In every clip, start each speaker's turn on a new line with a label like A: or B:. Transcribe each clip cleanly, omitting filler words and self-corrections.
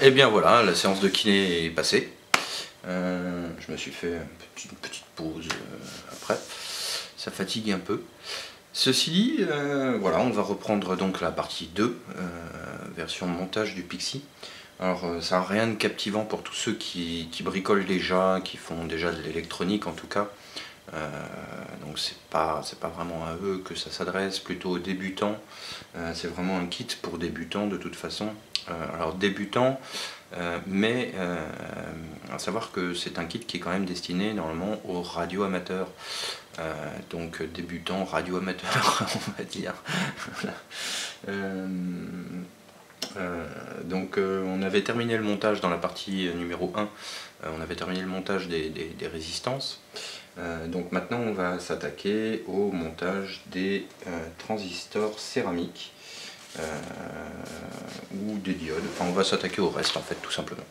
A: Et bien voilà, la séance de kiné est passée. Je me suis fait une petite pause après. Ça fatigue un peu. Ceci dit, voilà, on va reprendre donc la partie 2, version montage du Pixie. Alors ça n'a rien de captivant pour tous ceux qui bricolent déjà, qui font déjà de l'électronique en tout cas. Donc c'est pas vraiment à eux que ça s'adresse, plutôt aux débutants. C'est vraiment un kit pour débutants de toute façon. Alors débutants, mais à savoir que c'est un kit qui est quand même destiné normalement aux radio amateurs. Donc débutants, radio amateurs, on va dire. Donc on avait terminé le montage dans la partie numéro 1, on avait terminé le montage des résistances. Donc maintenant on va s'attaquer au montage des transistors céramiques ou des diodes. Enfin on va s'attaquer au reste en fait tout simplement.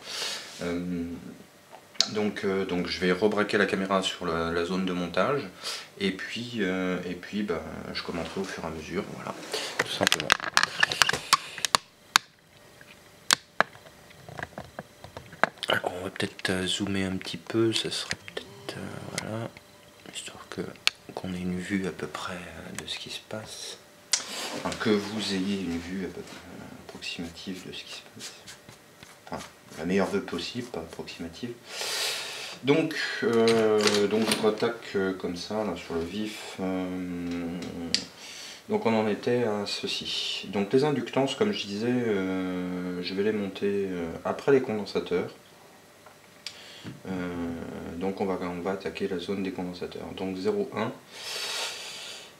A: Donc je vais rebraquer la caméra sur la zone de montage et puis bah, je commenterai au fur et à mesure, voilà, tout simplement. Alors, on va peut-être zoomer un petit peu, ça serait peut-être voilà, histoire qu'on ait une vue à peu près de ce qui se passe, enfin, que vous ayez une vue à peu près approximative de ce qui se passe, enfin, la meilleure vue possible, pas approximative. Donc je rattaque comme ça là sur le vif. Donc on en était à ceci. Donc les inductances, comme je disais, je vais les monter après les condensateurs. Donc on va attaquer la zone des condensateurs. Donc 0,1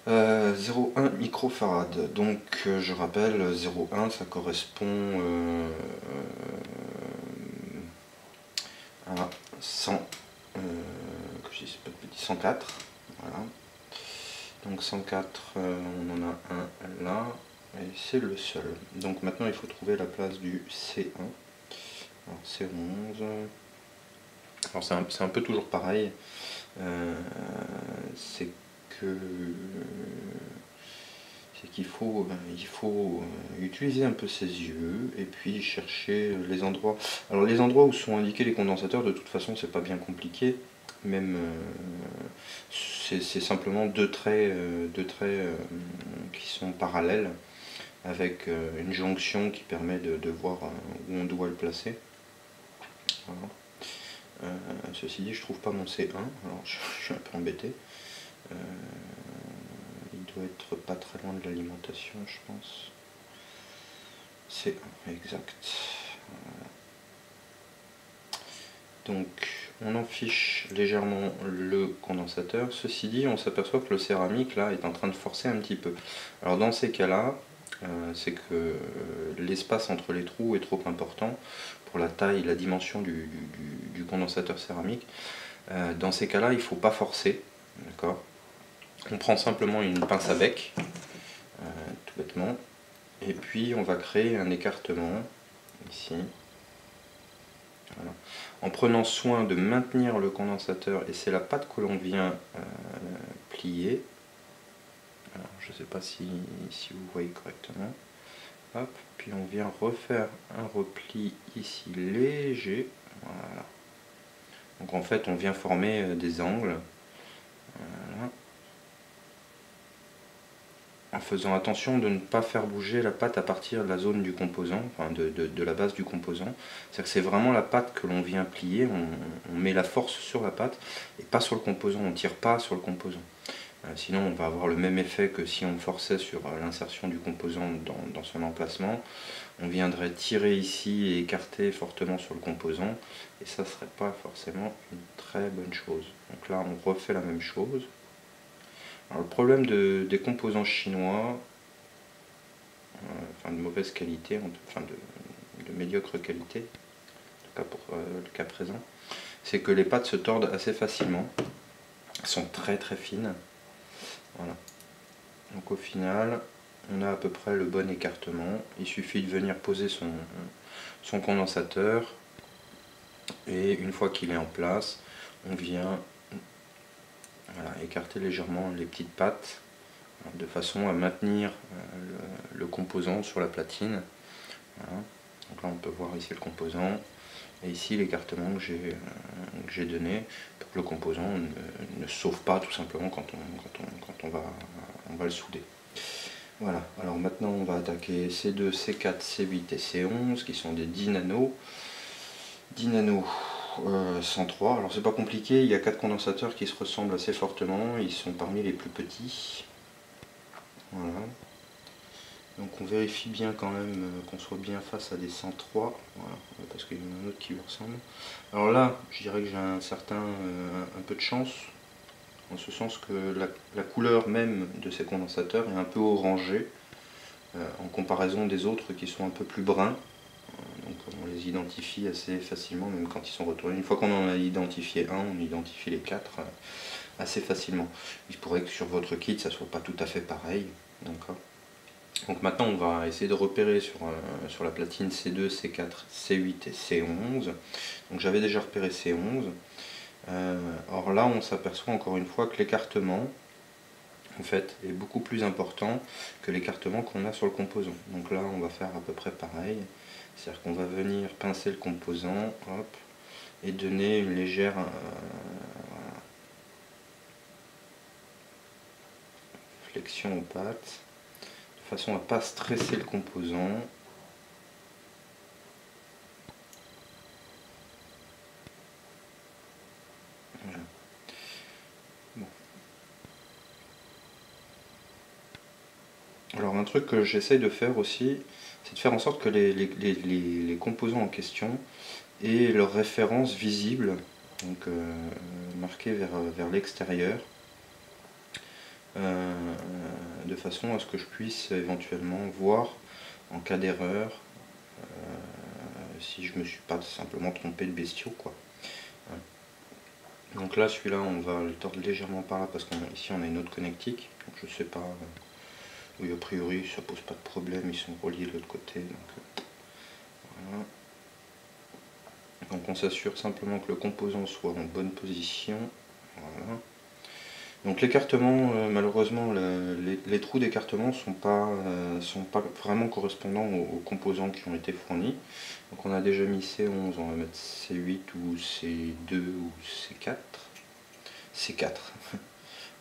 A: 0,1 microfarad. Donc je rappelle, 0,1 ça correspond à 100, que je dise pas de petits, 104. Voilà. Donc 104, on en a un là, et c'est le seul. Donc maintenant il faut trouver la place du C1. Alors C11. Alors c'est un peu toujours pareil. C'est qu'il faut, utiliser un peu ses yeux et puis chercher les endroits. Alors les endroits où sont indiqués les condensateurs, de toute façon c'est pas bien compliqué. Même c'est simplement deux traits qui sont parallèles avec une jonction qui permet de voir où on doit le placer. Voilà. Ceci dit, je trouve pas mon C1, alors je suis un peu embêté. Il doit être pas très loin de l'alimentation, je pense. C1, exact. Voilà. Donc on en fiche légèrement le condensateur. Ceci dit, on s'aperçoit que le céramique là est en train de forcer un petit peu. Alors dans ces cas-là, c'est que l'espace entre les trous est trop important pour la taille, la dimension du condensateur céramique. Dans ces cas-là, il ne faut pas forcer, d'accord. On prend simplement une pince à bec, tout bêtement, et puis on va créer un écartement ici. Voilà. En prenant soin de maintenir le condensateur, et c'est la patte que l'on vient plier. Alors, je ne sais pas si vous voyez correctement. Hop, puis on vient refaire un repli ici léger. Voilà. Donc en fait on vient former des angles. Voilà. En faisant attention de ne pas faire bouger la patte à partir de la zone du composant, enfin de la base du composant. C'est-à-dire que c'est vraiment la patte que l'on vient plier, on met la force sur la patte et pas sur le composant, on ne tire pas sur le composant. Sinon on va avoir le même effet que si on forçait sur l'insertion du composant dans son emplacement. On viendrait tirer ici et écarter fortement sur le composant, et ça ne serait pas forcément une très bonne chose. Donc là on refait la même chose. Alors le problème des composants chinois, enfin de mauvaise qualité, enfin de médiocre qualité, en tout cas pour le cas présent, c'est que les pattes se tordent assez facilement, elles sont très très fines. Voilà. Donc au final, on a à peu près le bon écartement. Il suffit de venir poser son condensateur, et une fois qu'il est en place, on vient écarter légèrement les petites pattes de façon à maintenir le composant sur la platine. Voilà. Donc là on peut voir ici le composant, et ici l'écartement que j'ai donné pour que le composant ne sauve pas tout simplement quand on va le souder. Voilà, alors maintenant on va attaquer C2, C4, C8 et C11 qui sont des 10 nanos. 10 nanos 103, alors c'est pas compliqué, il y a 4 condensateurs qui se ressemblent assez fortement, ils sont parmi les plus petits. Voilà. Donc on vérifie bien quand même qu'on soit bien face à des 103, voilà, parce qu'il y en a un autre qui lui ressemble. Alors là, je dirais que j'ai un peu de chance, en ce sens que la couleur même de ces condensateurs est un peu orangée, en comparaison des autres qui sont un peu plus bruns. Donc on les identifie assez facilement, même quand ils sont retournés. Une fois qu'on en a identifié un, on identifie les 4 assez facilement. Il pourrait que sur votre kit, ça soit pas tout à fait pareil. Donc maintenant, on va essayer de repérer sur la platine C2, C4, C8 et C11. Donc j'avais déjà repéré C11. Or là, on s'aperçoit encore une fois que l'écartement, en fait, est beaucoup plus important que l'écartement qu'on a sur le composant. Donc là, on va faire à peu près pareil. C'est-à-dire qu'on va venir pincer le composant, hop, et donner une légère flexion aux pattes, de façon à ne pas stresser le composant. Voilà. Bon. Alors un truc que j'essaye de faire aussi, c'est de faire en sorte que les composants en question aient leur référence visible, donc marquée vers l'extérieur, de façon à ce que je puisse éventuellement voir en cas d'erreur si je me suis pas simplement trompé de bestiaux, quoi. Donc là, celui-là, on va le tordre légèrement par là parce qu'ici on a une autre connectique, donc je sais pas. Oui, a priori, ça pose pas de problème, ils sont reliés de l'autre côté. Donc, voilà. Donc on s'assure simplement que le composant soit en bonne position. Voilà. Donc l'écartement, malheureusement, les trous d'écartement sont pas vraiment correspondants aux composants qui ont été fournis. Donc on a déjà mis C11, on va mettre C8 ou C2 ou C4. C4,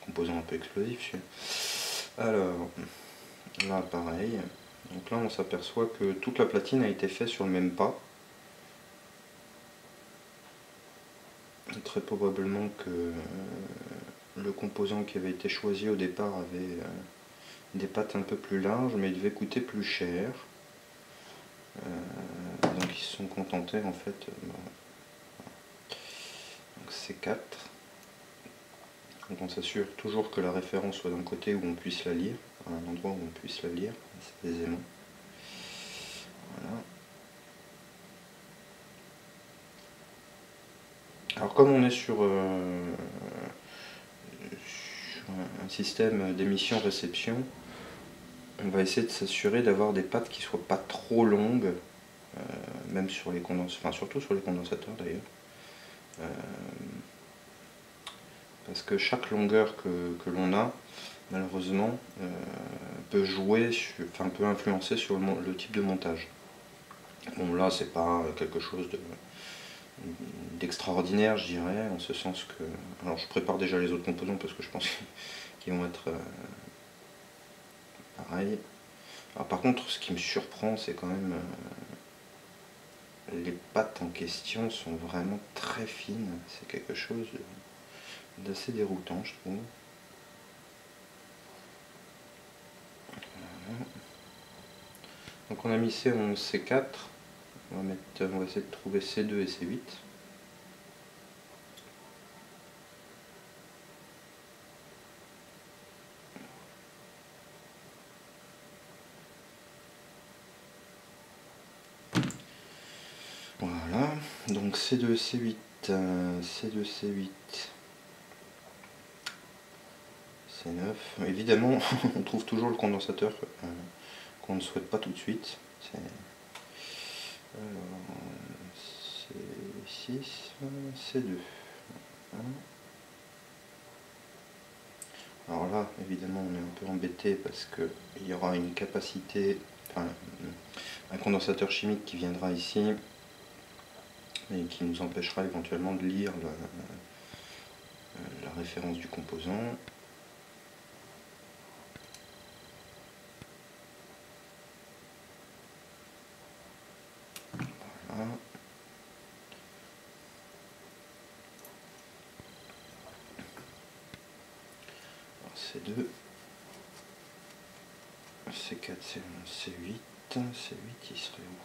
A: composant un peu explosif. Alors, là pareil. Donc là on s'aperçoit que toute la platine a été faite sur le même pas. Très probablement que le composant qui avait été choisi au départ avait des pattes un peu plus larges, mais il devait coûter plus cher. Donc ils se sont contentés en fait. Donc c'est 4. Donc on s'assure toujours que la référence soit d'un côté où on puisse la lire, à un endroit où on puisse la lire assez aisément. Voilà. Alors comme on est sur un système d'émission-réception, on va essayer de s'assurer d'avoir des pattes qui ne soient pas trop longues, même sur les condensateurs, enfin surtout sur les condensateurs d'ailleurs. Parce que chaque longueur que l'on a, malheureusement, peut jouer, peut influencer sur le type de montage. Bon là c'est pas quelque chose d'extraordinaire, je dirais, en ce sens que... Alors je prépare déjà les autres composants parce que je pense qu'ils vont être pareils. Alors par contre, ce qui me surprend, c'est quand même... les pattes en question sont vraiment très fines. C'est quelque chose d'assez déroutant, je trouve. Voilà. Donc on a mis C11, C4. On va essayer de trouver C2 et C8. Voilà, donc C2, C8, C2, C8, C9. Évidemment, on trouve toujours le condensateur qu'on ne souhaite pas tout de suite. C6, C2. Alors là, évidemment, on est un peu embêté parce qu'il y aura une capacité, enfin, un condensateur chimique qui viendra ici et qui nous empêchera éventuellement de lire la référence du composant. Voilà. C2, C4, C1, C8, C8 il serait où?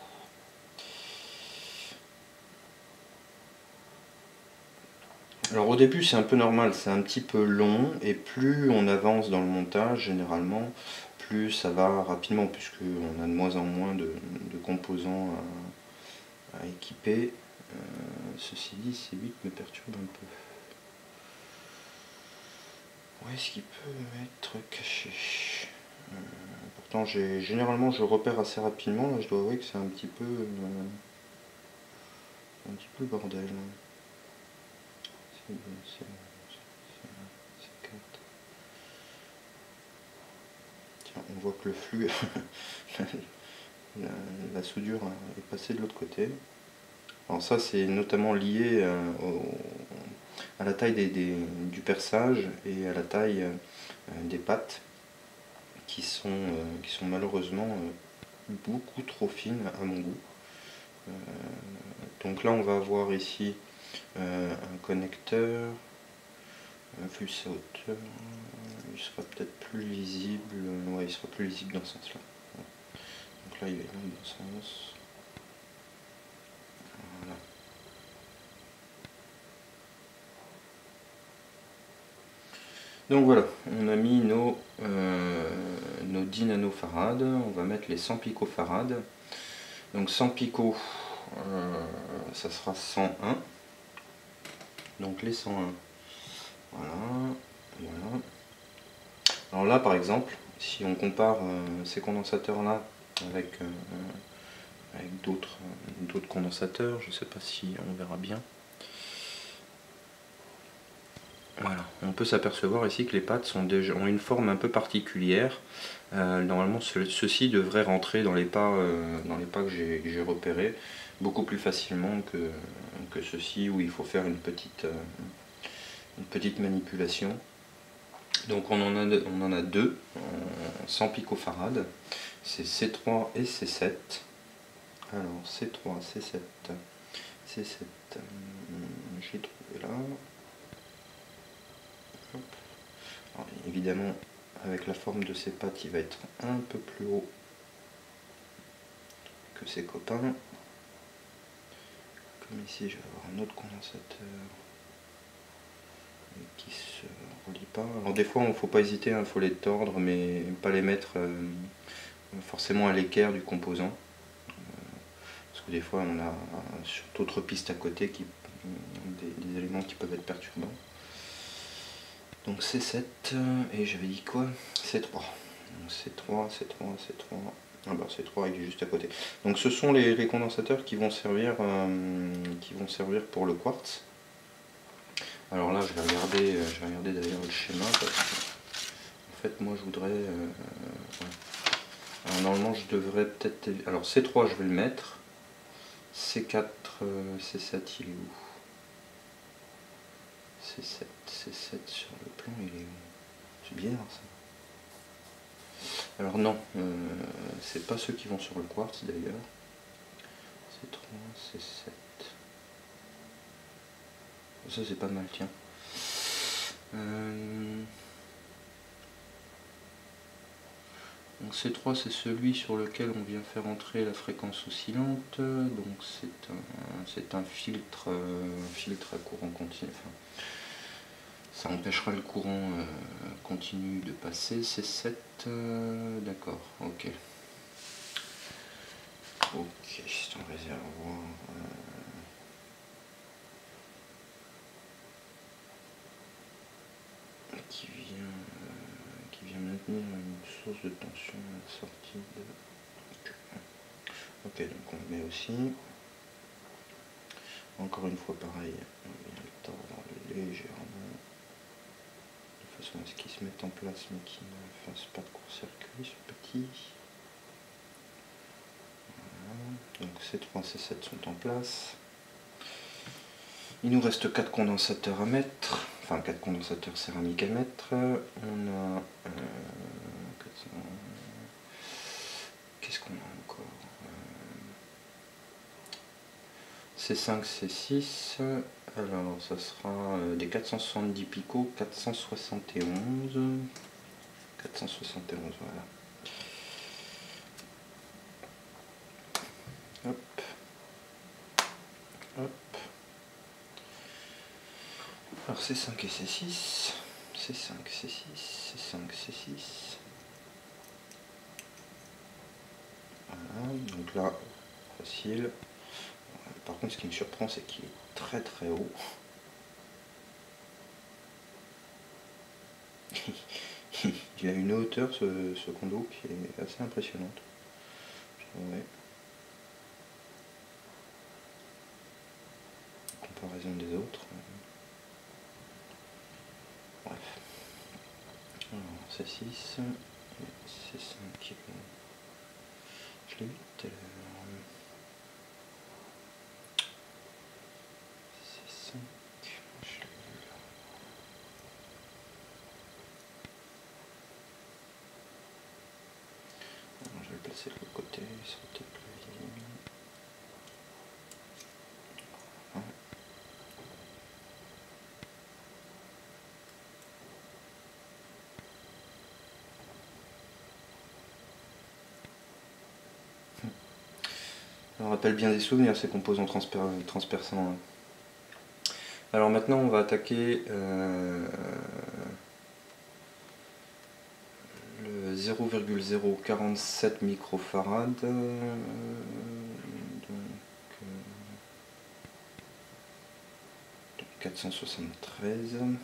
A: Alors au début c'est un peu normal, c'est un petit peu long, et plus on avance dans le montage généralement, plus ça va rapidement, puisque on a de moins en moins de composants à équiper. Ceci dit, C8 me perturbe un peu. Où est-ce qu'il peut être caché? Pourtant généralement je repère assez rapidement, là je dois avouer que c'est un petit peu le bordel. Tiens, on voit que le flux, la soudure est passée de l'autre côté. Alors ça c'est notamment lié à la taille du perçage et à la taille des pattes qui sont malheureusement beaucoup trop fines à mon goût. Donc là on va avoir ici un connecteur, un flux à hauteur, il sera peut-être plus lisible, ouais, il sera plus lisible dans ce sens là. Donc là il est dans le bon sens. Voilà. Donc voilà, on a mis nos 10 nanofarads, on va mettre les 100 picofarad. Donc 100 pico, ça sera 101. Donc les 101. Voilà, voilà. Alors là par exemple, si on compare ces condensateurs là avec d'autres condensateurs, je ne sais pas si on verra bien. Voilà, on peut s'apercevoir ici que les pattes ont une forme un peu particulière. Normalement ceci devrait rentrer dans les pas que j'ai repérés beaucoup plus facilement que ceci où il faut faire une petite manipulation. Donc on en a deux en 100 picofarad, c'est C3 et C7. Alors C3, C7, C7, j'ai trouvé là. Alors, évidemment avec la forme de ses pattes il va être un peu plus haut que ses copains. Comme ici je vais avoir un autre condensateur qui se relie pas. Alors des fois il ne faut pas hésiter, il faut les tordre mais pas les mettre forcément à l'équerre du composant. Parce que des fois on a sur d'autres pistes à côté des éléments qui peuvent être perturbants. Donc C7 et j'avais dit quoi? C3. Donc C3, C3, C3. Ah bah C3 il est juste à côté. Donc ce sont les condensateurs qui vont servir pour le quartz. Alors là je vais regarder d'ailleurs le schéma parce que, en fait moi je voudrais ouais. Alors normalement je devrais peut-être. Alors C3 je vais le mettre. C4, C7 il est où? C7 sur le plan il est où? C'est bizarre ça. Alors non, c'est pas ceux qui vont sur le quartz d'ailleurs. C3, C7. Ça c'est pas mal, tiens. Donc C3 c'est celui sur lequel on vient faire entrer la fréquence oscillante. Donc c'est un filtre à courant continu. Enfin, ça empêchera le courant continu de passer. C7, d'accord, ok. Ok, c'est un réservoir. Qui vient maintenir une source de tension à la sortie de. Ok, donc on le met aussi. Encore une fois pareil, on vient le tordre légèrement de façon à ce qu'il se mette en place mais qu'il ne fasse pas de court-circuit ce petit. Donc C3, C7 sont en place. Il nous reste 4 condensateurs à mettre, enfin 4 condensateurs céramiques à mettre. On a... qu'est-ce qu'on a encore? C5, C6. Alors ça sera des 470 picots, 471. 471, voilà. Hop. Hop. Alors C5 et C6. C5, C6, C5, C6. Voilà, donc là, facile. Par contre, ce qui me surprend, c'est qu'il est très très haut. Il a une hauteur, ce condo, qui est assez impressionnante. Ouais. Comparaison des autres. Bref. Alors, C6, C5. Je l'ai vu tout à l'heure. C5. Je vais le placer de l'autre côté, ça sera peut-être plus visible. Voilà. On rappelle bien des souvenirs, ces composants transperçants. Alors maintenant on va attaquer le 0,047 microfarad. Donc, 473. De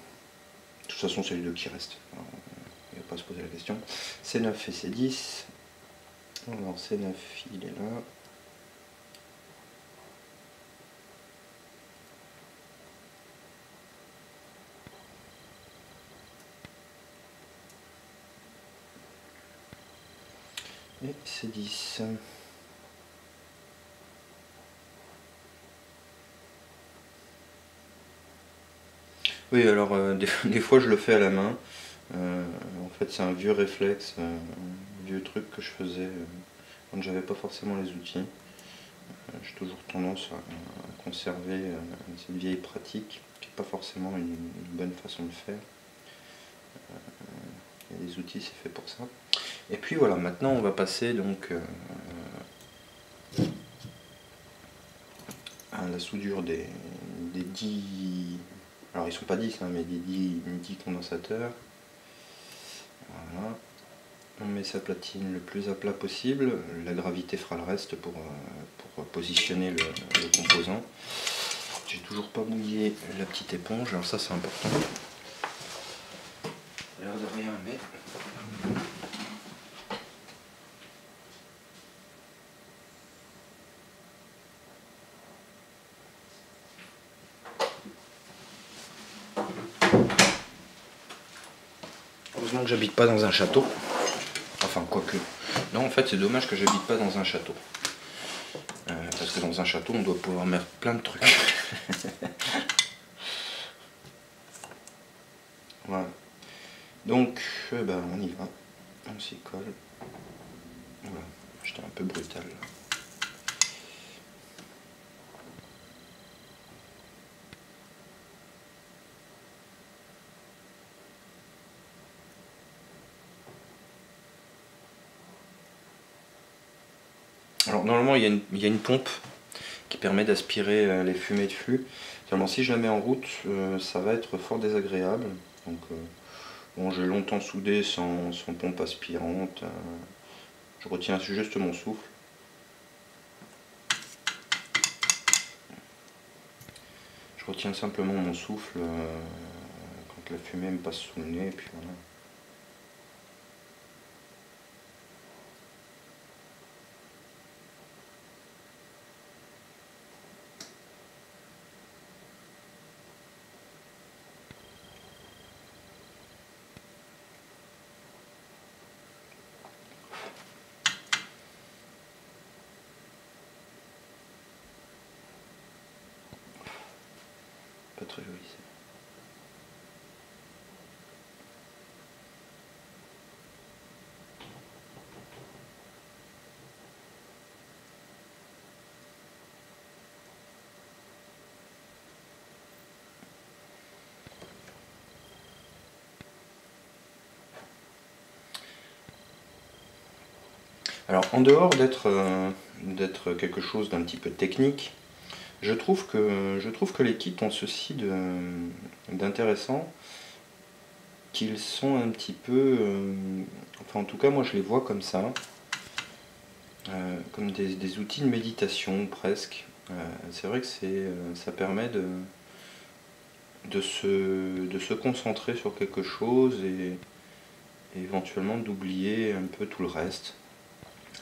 A: toute façon c'est les deux qui restent. Alors, il ne va pas se poser la question. C9 et C10. Alors C9 il est là. Et C10. Oui, alors des fois je le fais à la main. En fait c'est un vieux réflexe, un vieux truc que je faisais quand j'avais pas forcément les outils. J'ai toujours tendance à conserver cette vieille pratique qui n'est pas forcément une bonne façon de faire. Il y a des outils, c'est fait pour ça. Et puis voilà, maintenant on va passer donc à la soudure des 10... Alors ils sont pas 10, hein, mais des 10 condensateurs. Voilà. On met sa platine le plus à plat possible. La gravité fera le reste pour positionner le composant. J'ai toujours pas mouillé la petite éponge, alors ça c'est important. L'air de rien, mais... Heureusement que j'habite pas dans un château. Enfin, quoique. Non, en fait, c'est dommage que j'habite pas dans un château. Parce que dans un château, on doit pouvoir mettre plein de trucs. Voilà. Donc, ben, on y va. On s'y colle. Voilà. J'étais un peu brutal. Alors, normalement, il y a une pompe qui permet d'aspirer les fumées de flux. Seulement, si je la mets en route, ça va être fort désagréable. Donc, bon, j'ai longtemps soudé sans pompe aspirante. Je retiens juste mon souffle. Je retiens simplement mon souffle quand la fumée me passe sous le nez, et puis voilà. Pas très joli ça. Alors en dehors d'être quelque chose d'un petit peu technique, je trouve que les kits ont ceci d'intéressant, qu'ils sont un petit peu, enfin en tout cas moi je les vois comme ça, comme des outils de méditation presque. C'est vrai que ça permet de se concentrer sur quelque chose et éventuellement d'oublier un peu tout le reste.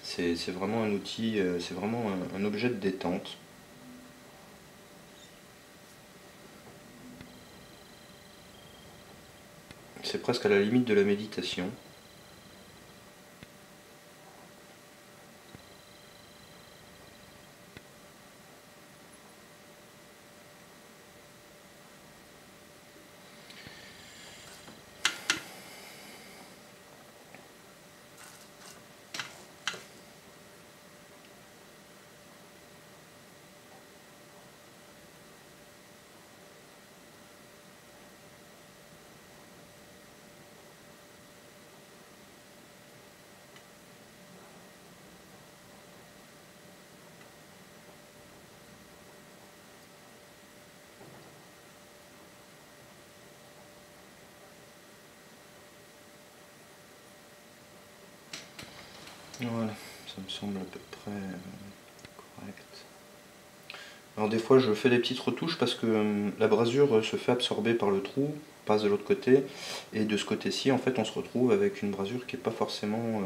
A: C'est vraiment un outil, c'est vraiment un objet de détente. C'est presque à la limite de la méditation. Voilà, ça me semble à peu près correct. Alors des fois je fais des petites retouches parce que la brasure se fait absorber par le trou, passe de l'autre côté, et de ce côté-ci en fait on se retrouve avec une brasure qui n'est pas forcément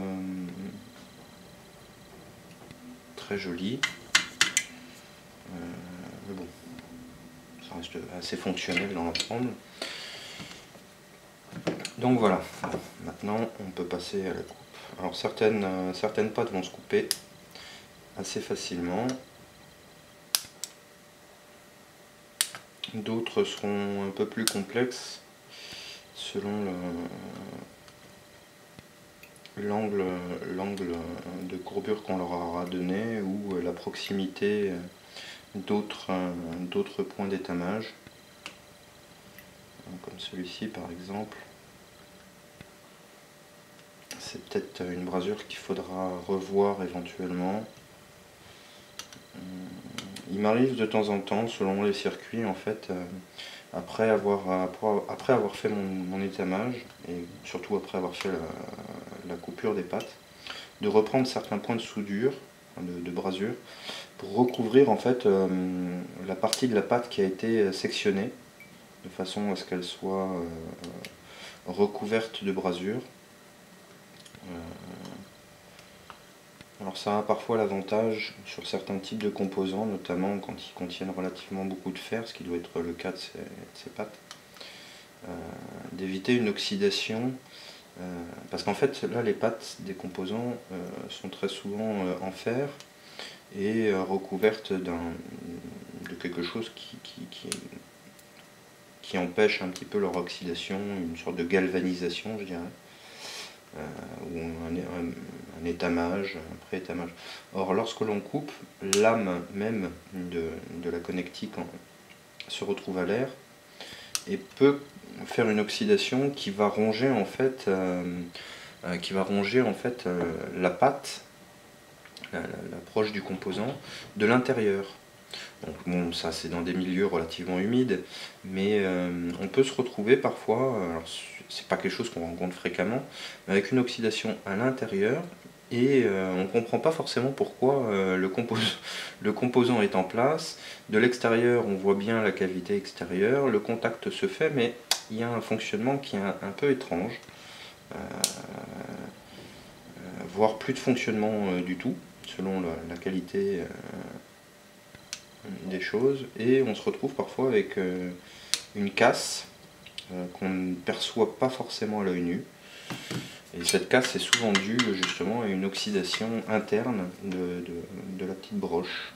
A: très jolie. Mais bon, ça reste assez fonctionnel dans l'ensemble. Donc voilà, maintenant on peut passer à la coupe. Alors certaines pâtes vont se couper assez facilement. D'autres seront un peu plus complexes selon l'angle de courbure qu'on leur aura donné ou la proximité d'autres points d'étamage. Comme celui-ci par exemple. C'est peut-être une brasure qu'il faudra revoir éventuellement. Il m'arrive de temps en temps, selon les circuits, en fait, après avoir fait mon étamage, et surtout après avoir fait la coupure des pâtes, de reprendre certains points de soudure, de brasure, pour recouvrir en fait la partie de la pâte qui a été sectionnée, de façon à ce qu'elle soit recouverte de brasure. Alors ça a parfois l'avantage sur certains types de composants, notamment quand ils contiennent relativement beaucoup de fer, ce qui doit être le cas de ces pâtes, d'éviter une oxydation, parce qu'en fait là les pâtes des composants sont très souvent en fer et recouvertes de quelque chose qui empêche un petit peu leur oxydation, une sorte de galvanisation je dirais. Ou un étamage, un pré-étamage. Or, lorsque l'on coupe, l'âme même de la connectique se retrouve à l'air et peut faire une oxydation qui va ronger en fait, la pâte, l'approche du composant, de l'intérieur. Donc bon, ça c'est dans des milieux relativement humides, mais on peut se retrouver parfois, alors c'est pas quelque chose qu'on rencontre fréquemment, mais avec une oxydation à l'intérieur, et on ne comprend pas forcément pourquoi le composant est en place. De l'extérieur, on voit bien la cavité extérieure, le contact se fait, mais il y a un fonctionnement qui est un peu étrange, voire plus de fonctionnement du tout, selon la qualité des choses, et on se retrouve parfois avec une casse qu'on ne perçoit pas forcément à l'œil nu, et cette casse est souvent due justement à une oxydation interne de la petite broche.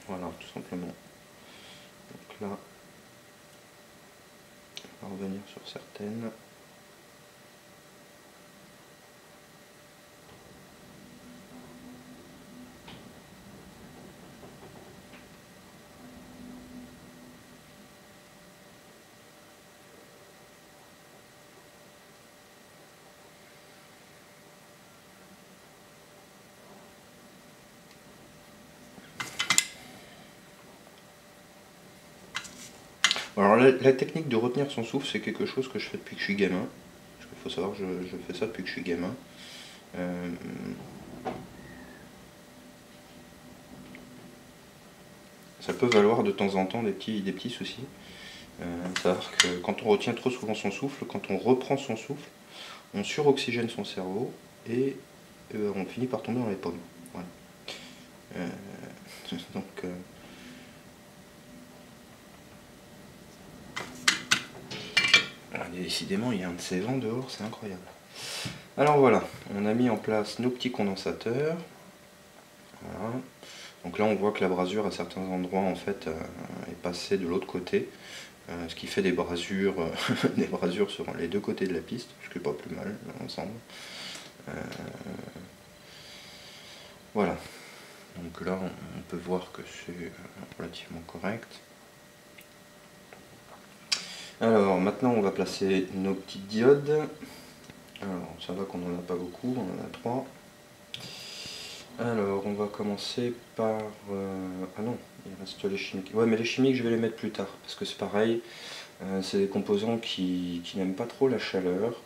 A: Voilà, tout simplement. Donc là va revenir sur certaines. Alors la technique de retenir son souffle, c'est quelque chose que je fais depuis que je suis gamin. Parce qu'il faut savoir que je fais ça depuis que je suis gamin. Ça peut valoir de temps en temps des petits soucis. C'est-à-dire que quand on retient trop souvent son souffle, quand on reprend son souffle, on suroxygène son cerveau et on finit par tomber dans les pommes. Voilà. Donc, décidément, il y a un de ces vents dehors, c'est incroyable. Alors voilà, on a mis en place nos petits condensateurs. Voilà. Donc là, on voit que la brasure à certains endroits en fait est passée de l'autre côté, ce qui fait des brasures, des brasures sur les deux côtés de la piste, ce qui n'est pas plus mal ensemble. Voilà. Donc là, on peut voir que c'est relativement correct. Alors maintenant, on va placer nos petites diodes. Alors ça va qu'on n'en a pas beaucoup, on en a 3. Alors on va commencer par... ah non, il reste les chimiques. Ouais, mais les chimiques je vais les mettre plus tard, parce que c'est pareil, c'est des composants qui n'aiment pas trop la chaleur.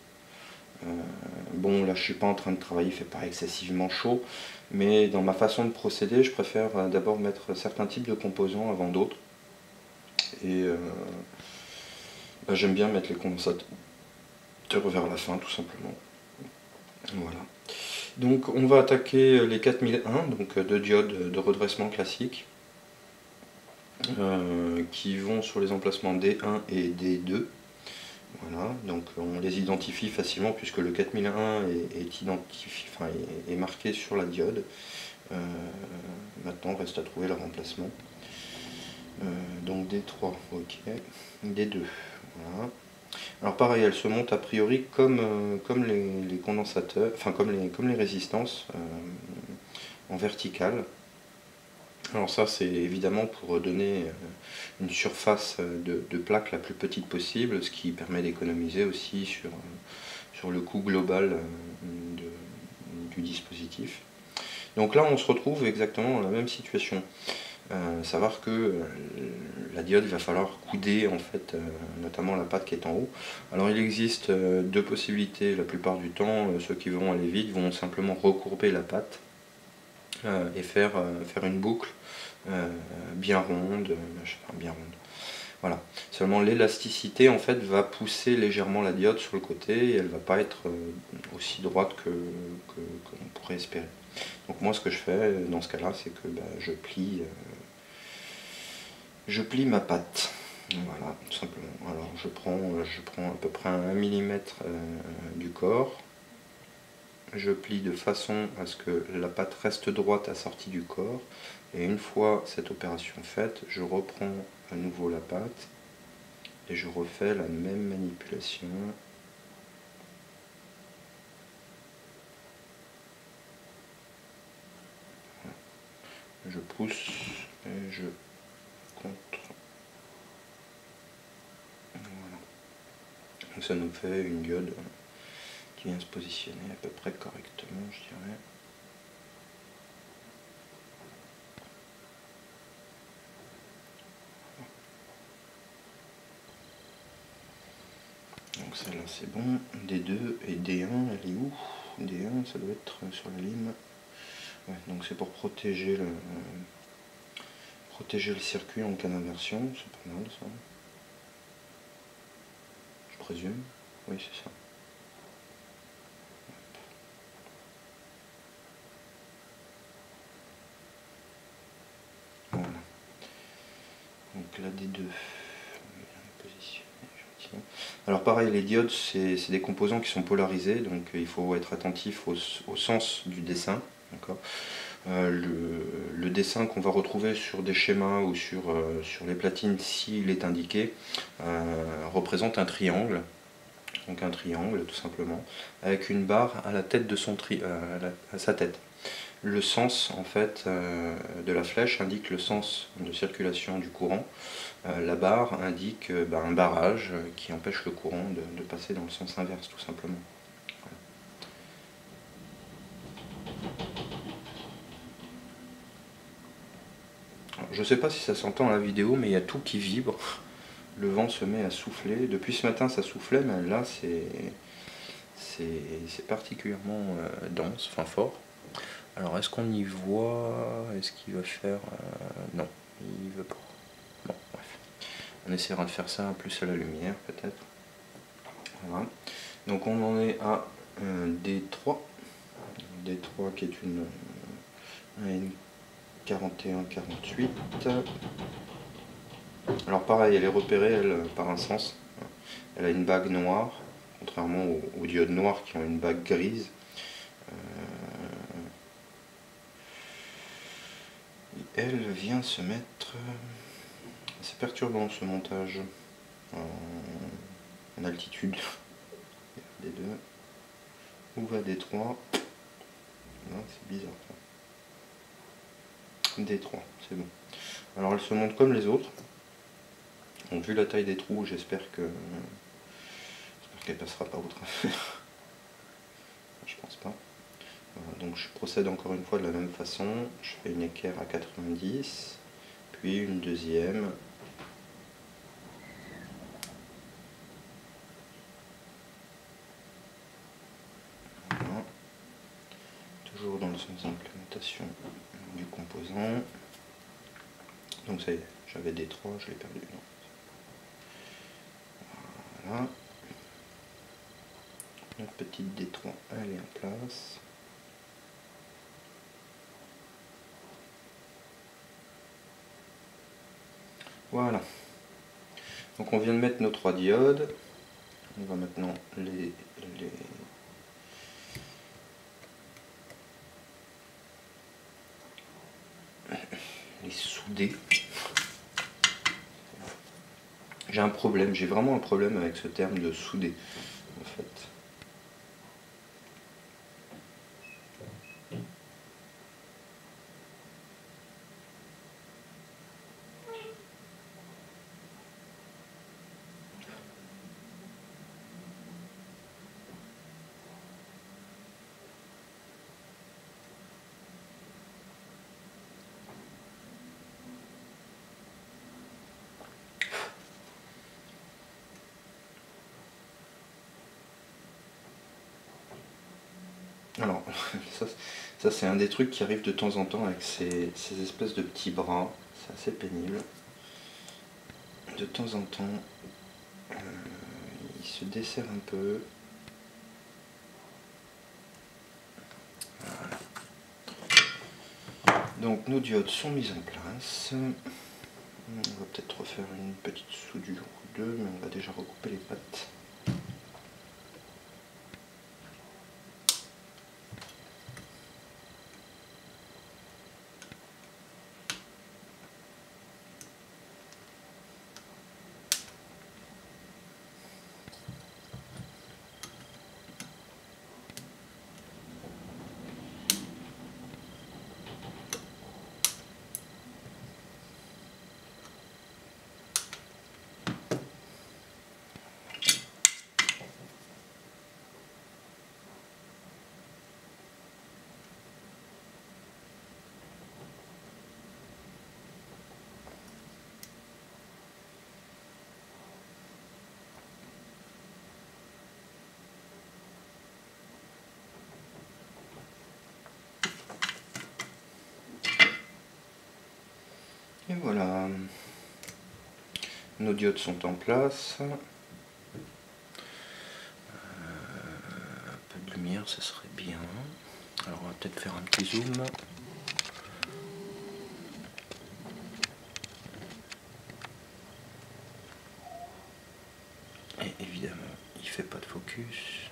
A: Bon, là je suis pas en train de travailler, il fait pas excessivement chaud, mais dans ma façon de procéder, je préfère d'abord mettre certains types de composants avant d'autres. Et j'aime bien mettre les condensateurs vers la fin, tout simplement. Voilà. Donc on va attaquer les 4001, donc deux diodes de redressement classique, qui vont sur les emplacements D1 et D2. Voilà, donc on les identifie facilement puisque le 4001 est marqué sur la diode. Maintenant, reste à trouver le remplacement. Donc D3, ok, D2, voilà. Alors pareil, elle se monte a priori comme les condensateurs, enfin comme les résistances en verticale. Alors ça c'est évidemment pour donner une surface de plaque la plus petite possible, ce qui permet d'économiser aussi sur le coût global du dispositif. Donc là on se retrouve exactement dans la même situation. Savoir que la diode, il va falloir couder en fait, notamment la patte qui est en haut. Alors il existe deux possibilités la plupart du temps. Ceux qui vont aller vite vont simplement recourber la patte et faire une boucle bien ronde, bien ronde. Voilà. Seulement l'élasticité en fait va pousser légèrement la diode sur le côté et elle va pas être aussi droite que l'on pourrait espérer. Donc moi ce que je fais dans ce cas-là, c'est que je plie ma patte. Voilà, tout simplement. Alors je prends à peu près 1 mm du corps. Je plie de façon à ce que la patte reste droite à sortie du corps. Et une fois cette opération faite, je reprends à nouveau la patte et je refais la même manipulation. Je pousse et je contre. Voilà. Donc ça nous fait une diode qui vient se positionner à peu près correctement, je dirais. Donc celle-là c'est bon. D2 et D1, elle est où? D1 ça doit être sur la lime. Ouais, donc c'est pour protéger le circuit en cas d'inversion, c'est pas mal ça. Je présume. Oui c'est ça. Voilà. Donc là D2. Alors pareil, les diodes, c'est des composants qui sont polarisés, donc il faut être attentif au sens du dessin. le dessin qu'on va retrouver sur des schémas ou sur les platines, s'il est indiqué, représente un triangle. Donc un triangle tout simplement, avec une barre à la tête de à sa tête. Le sens en fait de la flèche indique le sens de circulation du courant. La barre indique un barrage qui empêche le courant de passer dans le sens inverse tout simplement. Alors, je ne sais pas si ça s'entend à la vidéo, mais il y a tout qui vibre. Le vent se met à souffler. Depuis ce matin ça soufflait, mais là c'est particulièrement dense, enfin fort. Alors est-ce qu'on y voit? Est-ce qu'il va faire... non, il veut pas. Bon, bref. On essaiera de faire ça plus à la lumière peut-être. Voilà. Donc on en est à D3. D3 qui est une 41-48. Alors pareil, elle est repérée elle, par un sens. Elle a une bague noire, contrairement aux diodes noires qui ont une bague grise. Elle vient se mettre... C'est perturbant ce montage en altitude. D2. Où va D3? C'est bizarre ça. D3, c'est bon. Alors elle se monte comme les autres. Donc vu la taille des trous, j'espère qu'elle passera pas au travers. Je pense pas. Voilà, donc je procède encore une fois de la même façon. Je fais une équerre à 90, puis une deuxième. Voilà. Toujours dans le sens d'implémentation du composant. Donc ça y est, j'avais des 3, je l'ai perdu. Non. Voilà. Notre petite D3, elle est en place. Voilà. Donc on vient de mettre nos 3 diodes. On va maintenant les souder. J'ai un problème, j'ai vraiment un problème avec ce terme de souder en fait. Alors, ça c'est un des trucs qui arrive de temps en temps avec ces espèces de petits bras, c'est assez pénible. De temps en temps, il se desserre un peu. Voilà. Donc nos diodes sont mises en place. On va peut-être refaire une petite soudure ou deux, mais on va déjà recouper les pattes. Et voilà, nos diodes sont en place. Un peu de lumière, ça serait bien. Alors on va peut-être faire un petit zoom. Et évidemment, il fait pas de focus.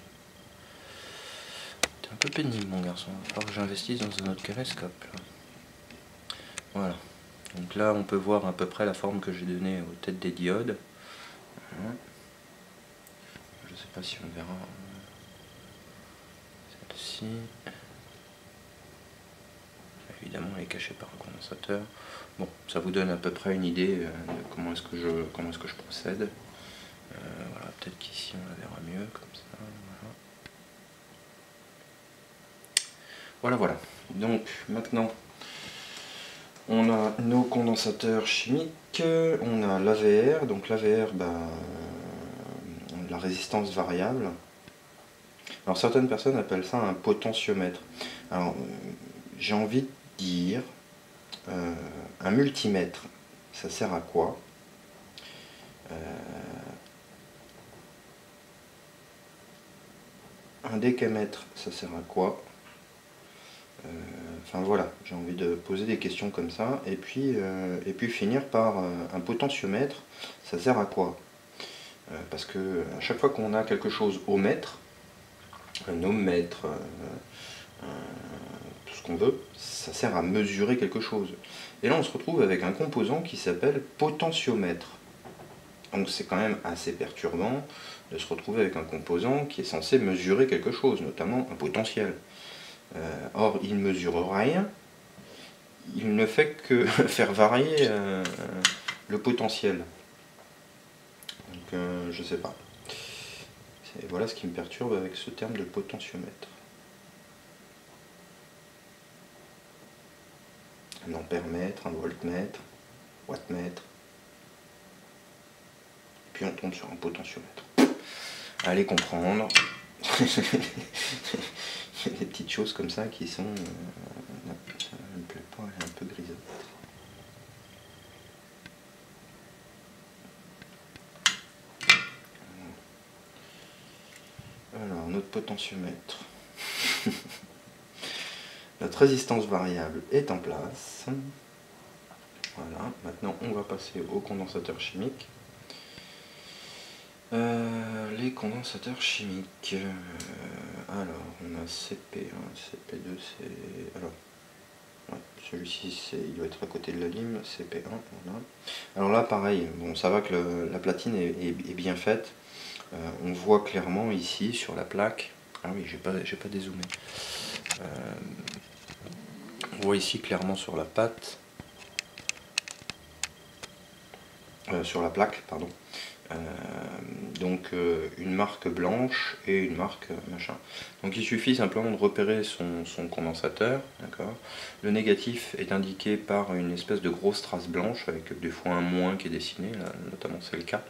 A: T'es un peu pénible mon garçon, il va falloir que j'investisse dans un autre caméscope. Voilà. Donc là on peut voir à peu près la forme que j'ai donnée aux têtes des diodes. Je sais pas si on verra celle-ci. Évidemment elle est cachée par un condensateur. Bon, ça vous donne à peu près une idée de comment est-ce que je procède. Voilà, peut-être qu'ici on la verra mieux comme ça. Voilà. Donc maintenant on a nos condensateurs chimiques, on a l'AVR, donc l'AVR, la résistance variable. Alors certaines personnes appellent ça un potentiomètre. Alors j'ai envie de dire, un multimètre, ça sert à quoi? Un décamètre, ça sert à quoi? Enfin voilà, j'ai envie de poser des questions comme ça, et puis finir par un potentiomètre, ça sert à quoi? Parce que à chaque fois qu'on a quelque chose au mètre, un ohmmètre, tout ce qu'on veut, ça sert à mesurer quelque chose. Et là on se retrouve avec un composant qui s'appelle potentiomètre. Donc c'est quand même assez perturbant de se retrouver avec un composant qui est censé mesurer quelque chose, notamment un potentiel. Or il ne mesure rien, il ne fait que faire varier le potentiel. Donc je sais pas. Voilà ce qui me perturbe avec ce terme de potentiomètre. Un ampèremètre, un voltmètre, wattmètre. Et puis on tombe sur un potentiomètre. Allez comprendre. Il y a des petites choses comme ça qui sont... ça ne me plaît pas, elle est un peu grisâtre. Alors, notre potentiomètre. Notre résistance variable est en place. Voilà, maintenant on va passer au condensateur chimique. Les condensateurs chimiques. Alors, on a CP1, CP2, c'est... Alors, ouais, celui-ci, il doit être à côté de la lime, CP1, voilà. Alors là, pareil, bon, ça va que la platine est bien faite. On voit clairement ici, sur la plaque... Ah oui, j'ai pas dézoomé. On voit ici clairement sur la pâte... sur la plaque, pardon. Donc une marque blanche et une marque machin. Donc il suffit simplement de repérer son condensateur, d'accord. Le négatif est indiqué par une espèce de grosse trace blanche avec des fois un moins qui est dessiné, là, notamment c'est le cas.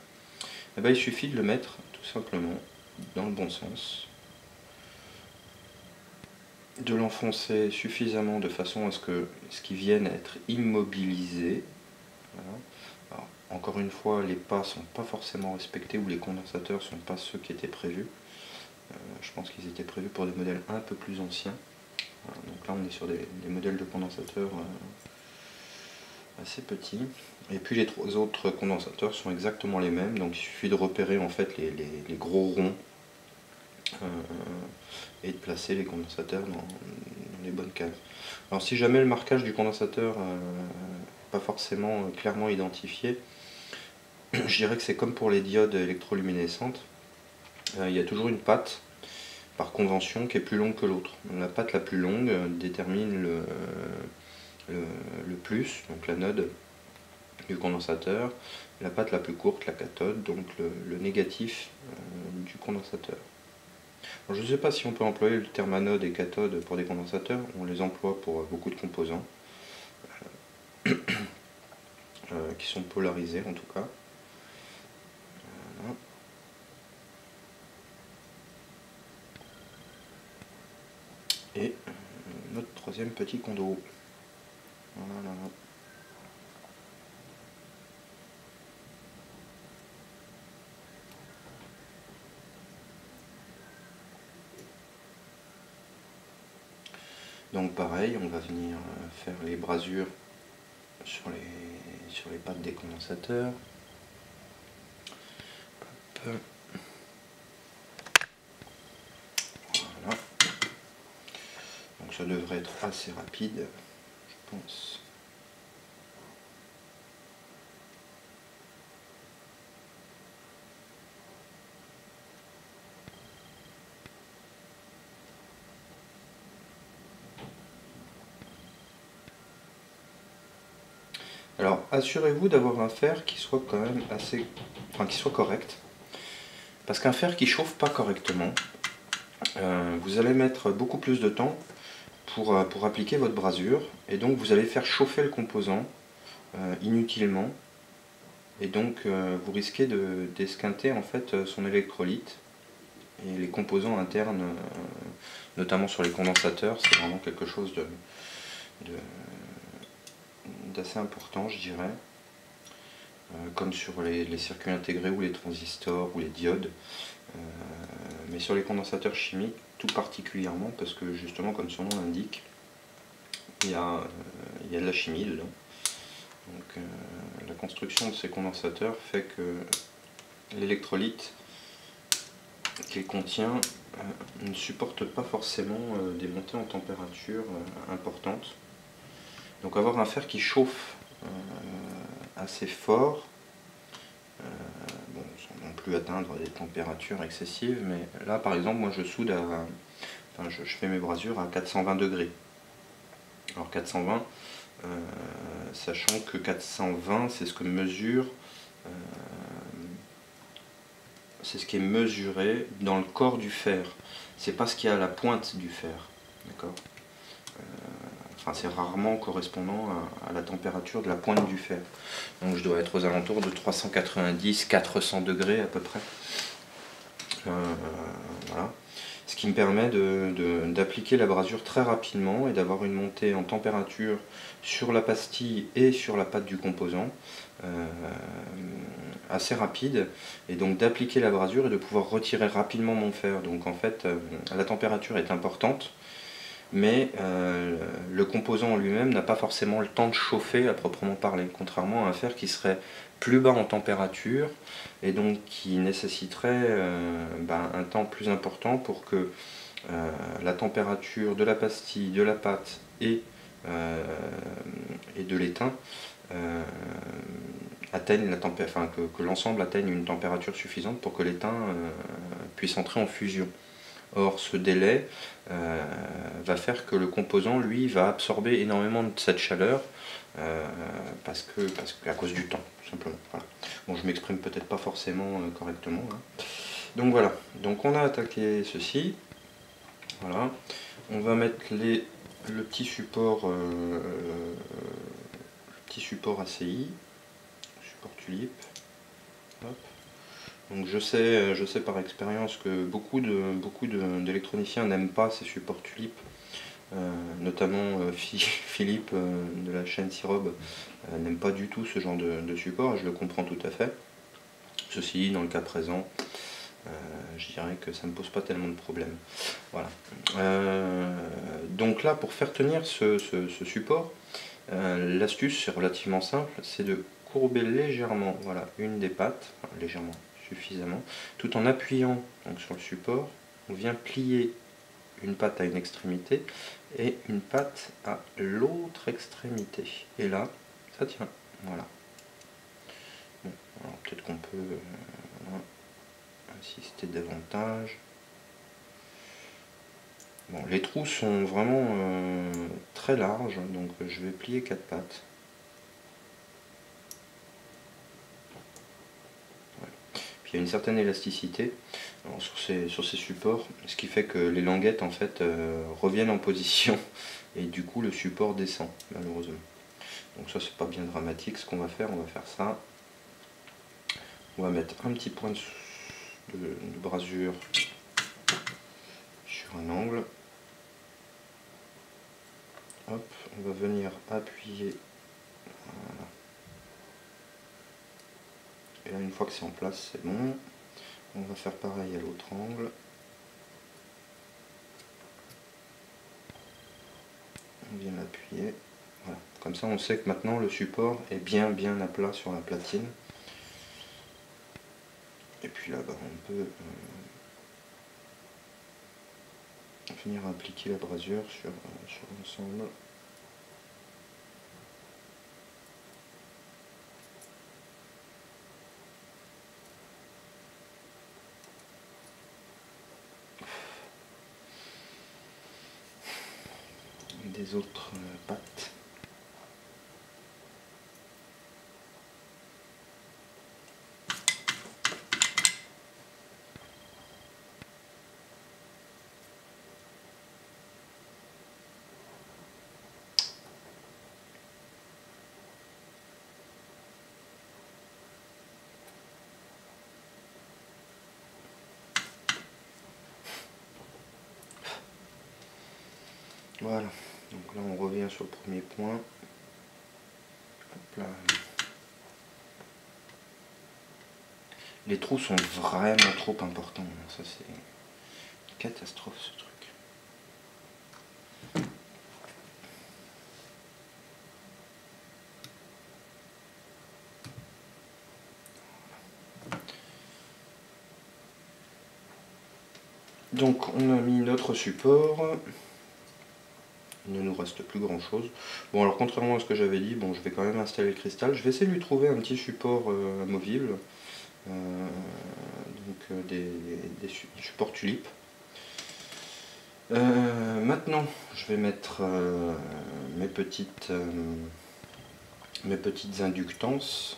A: Et ben, il suffit de le mettre tout simplement dans le bon sens, de l'enfoncer suffisamment de façon à ce que ce qui vienne être immobilisé. Voilà. Alors, encore une fois, les pas sont pas forcément respectés ou les condensateurs sont pas ceux qui étaient prévus. Je pense qu'ils étaient prévus pour des modèles un peu plus anciens. Voilà, donc là on est sur des modèles de condensateurs assez petits. Et puis les trois autres condensateurs sont exactement les mêmes, donc il suffit de repérer en fait les gros ronds et de placer les condensateurs dans les bonnes cases. Alors si jamais le marquage du condensateur pas forcément clairement identifié, je dirais que c'est comme pour les diodes électroluminescentes. Il y a toujours une patte par convention qui est plus longue que l'autre. La patte la plus longue détermine le plus, donc l'anode du condensateur, la patte la plus courte, la cathode, donc le négatif du condensateur. Alors, je ne sais pas si on peut employer le terme anode et cathode pour des condensateurs, on les emploie pour beaucoup de composants qui sont polarisés en tout cas. Voilà. Et notre troisième petit condo. Voilà. Donc pareil, on va venir faire les brasures sur les pattes des condensateurs. Hop. Voilà. ça devrait être assez rapide, je pense. Alors assurez-vous d'avoir un fer qui soit quand même assez, enfin qui soit correct, parce qu'un fer qui chauffe pas correctement, vous allez mettre beaucoup plus de temps pour appliquer votre brasure, et donc vous allez faire chauffer le composant inutilement, et donc vous risquez d'esquinter en fait son électrolyte et les composants internes, notamment sur les condensateurs. C'est vraiment quelque chose d'assez important, je dirais, comme sur les circuits intégrés ou les transistors ou les diodes, mais sur les condensateurs chimiques tout particulièrement, parce que justement, comme son nom l'indique, il y a de la chimie dedans. Donc la construction de ces condensateurs fait que l'électrolyte qu'il contient ne supporte pas forcément des montées en température importantes. Donc avoir un fer qui chauffe assez fort, bon, sans non plus atteindre des températures excessives, mais là par exemple moi je soude enfin je fais mes brasures à 420 degrés. Alors 420, sachant que 420 c'est ce que mesure, c'est ce qui est mesuré dans le corps du fer. C'est pas ce qu'il y a à la pointe du fer, d'accord. Enfin, c'est rarement correspondant à la température de la pointe du fer. Donc je dois être aux alentours de 390-400 degrés à peu près. Voilà. Ce qui me permet d'appliquer la brasure très rapidement et d'avoir une montée en température sur la pastille et sur la pâte du composant assez rapide, et donc d'appliquer la brasure et de pouvoir retirer rapidement mon fer. Donc en fait la température est importante, mais le composant en lui-même n'a pas forcément le temps de chauffer à proprement parler, contrairement à un fer qui serait plus bas en température et donc qui nécessiterait un temps plus important pour que la température de la pastille, de la pâte et de l'étain atteigne que l'ensemble atteigne une température suffisante pour que l'étain puisse entrer en fusion. Or ce délai va faire que le composant lui va absorber énormément de cette chaleur parce qu'à cause du temps, tout simplement. Voilà. Bon, je m'exprime peut-être pas forcément correctement, hein. Donc voilà, donc on a attaqué ceci. Voilà, on va mettre le petit support ACI, support tulipe. Hop. Donc je sais par expérience que beaucoup d'électroniciens n'aiment pas ces supports tulipes, notamment Philippe de la chaîne Sirob n'aime pas du tout ce genre de support, et je le comprends tout à fait. Ceci dit, dans le cas présent, je dirais que ça ne pose pas tellement de problèmes. Voilà. Donc là, pour faire tenir ce support, l'astuce c'est relativement simple, c'est de courber légèrement, voilà, une des pattes, enfin, légèrement, suffisamment, tout en appuyant donc, sur le support. On vient plier une patte à une extrémité et une patte à l'autre extrémité. Et là, ça tient. Voilà. Bon, alors peut-être qu'on peut insister davantage. Bon, les trous sont vraiment très larges, donc je vais plier 4 pattes. Ouais. Puis il y a une certaine élasticité alors, sur ces supports, ce qui fait que les languettes en fait reviennent en position et du coup le support descend malheureusement. Donc ça c'est pas bien dramatique. Ce qu'on va faire ça. On va mettre un petit point de brasure sur un angle. Hop, on va venir appuyer. Voilà. Et là, une fois que c'est en place, c'est bon. On va faire pareil à l'autre angle. On vient l'appuyer. Voilà. Comme ça, on sait que maintenant le support est bien à plat sur la platine. Et puis là-bas, on peut venir appliquer la brasure sur l'ensemble. Des autres pâtes. Voilà, donc là on revient sur le premier point. Hop là. Les trous sont vraiment trop importants, ça c'est une catastrophe ce truc. Donc on a mis notre support. Il ne nous reste plus grand chose. Bon, alors contrairement à ce que j'avais dit, bon, je vais quand même installer le cristal. Je vais essayer de lui trouver un petit support amovible. Des supports tulipes. Maintenant, je vais mettre mes petites inductances.